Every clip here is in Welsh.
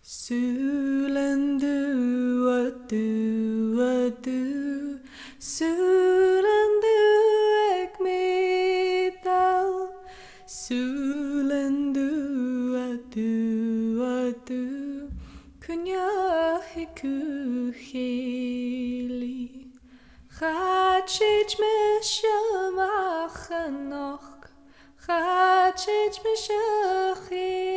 Sulandu adu adu Sulandu ekmetal Sulandu adu adu Kunya hikuheli Chachich mishamach anoch Chachich mishacheli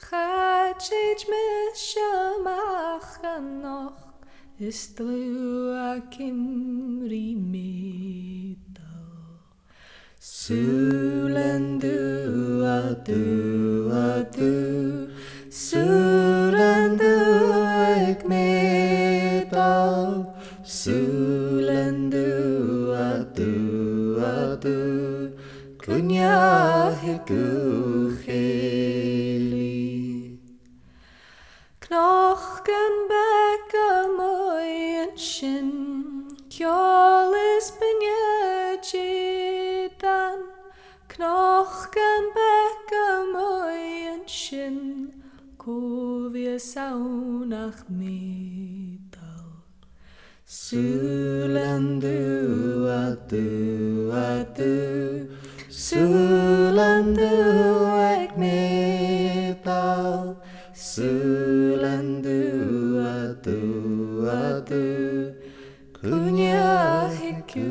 Chachich mishamach anoch Istlu akim rimidal Sulandu adu adu Sulandu ekmetal Sulandu adu adu Kunya hikuheli Knochen bekken mooi en shin Kjolis benjejidan Knochen bekken mooi en shin Kovje saunach metal Sulandu adu adu Sulandu ekmetal Sulandu adu adu Kunya hiku